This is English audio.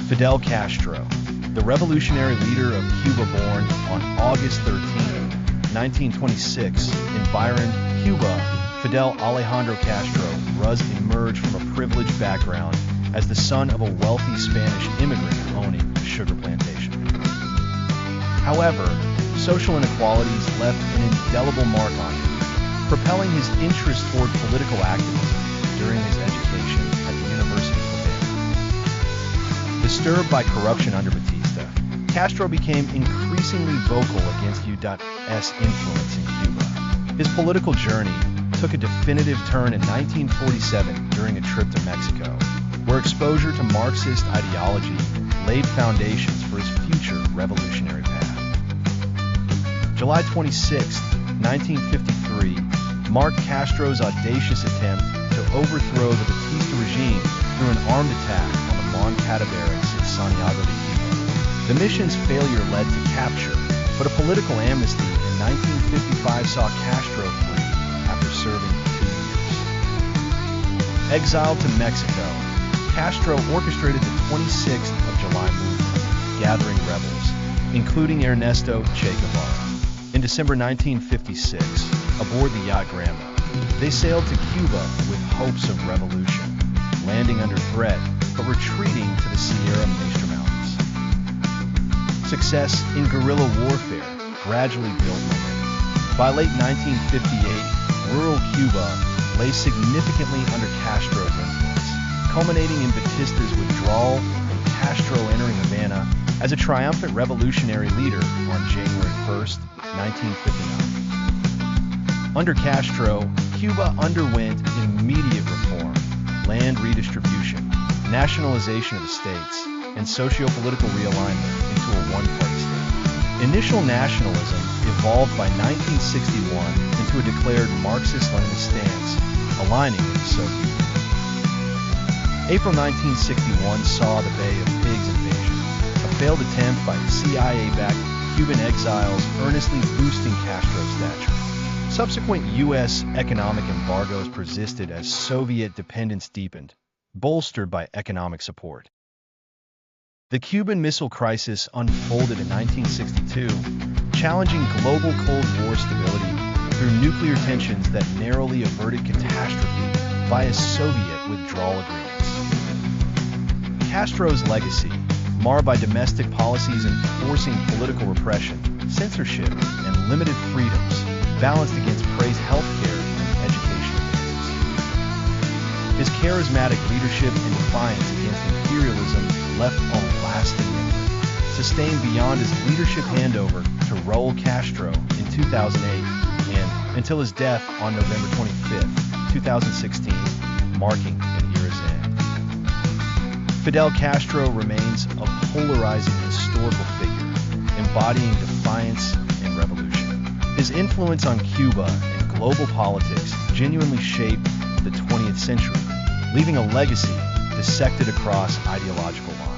Fidel Castro, the revolutionary leader of Cuba, born on August 13, 1926, in Byron, Cuba. Fidel Alejandro Castro was emerged from a privileged background as the son of a wealthy Spanish immigrant owning a sugar plantation. However, social inequalities left an indelible mark on him, propelling his interest toward political activism during his education at the University of Havana. Disturbed by corruption under Batista, Castro became increasingly vocal against U.S. influence in Cuba. His political journey took a definitive turn in 1947 during a trip to Mexico, where exposure to Marxist ideology laid foundations for his future revolutionary path. July 26, 1953, marked Castro's audacious attempt to overthrow the Batista regime through an armed attack on the Moncada barracks in Santiago de Cuba. The mission's failure led to capture, but a political amnesty in 1955 saw Castro free after serving 2 years. Exiled to Mexico, Castro orchestrated the 26th of July movement, gathering rebels, including Ernesto Che Guevara. In December 1956, aboard the yacht Granma, they sailed to Cuba with hopes of revolution, landing under threat but retreating to the Sierra Maestra Mountains. Success in guerrilla warfare gradually built momentum. By late 1958, rural Cuba lay significantly under Castro's influence, culminating in Batista's withdrawal and Castro entering Havana as a triumphant revolutionary leader on January 1st, 1959. Under Castro, Cuba underwent immediate reform, land redistribution, nationalization of the states, and socio-political realignment into a one-party state. Initial nationalism evolved by 1961 into a declared Marxist-Leninist stance, aligning with the Soviet Union. April 1961 saw the Bay of Pigs invasion, a failed attempt by CIA-backed Cuban exiles earnestly boosting Castro's stature. Subsequent U.S. economic embargoes persisted as Soviet dependence deepened, bolstered by economic support. The Cuban Missile Crisis unfolded in 1962, challenging global Cold War stability through nuclear tensions that narrowly averted catastrophe via Soviet withdrawal agreements. Castro's legacy, marred by domestic policies enforcing political repression, censorship, and limited freedoms, balanced against praised healthcare and education advances. His charismatic leadership and defiance against imperialism left a lasting imprint, sustained beyond his leadership handover to Raul Castro in 2008 and until his death on November 25, 2016, marking an era's end. Fidel Castro remains a polarizing historical figure, embodying defiance and revolution. His influence on Cuba and global politics genuinely shaped the 20th century, leaving a legacy dissected across ideological lines.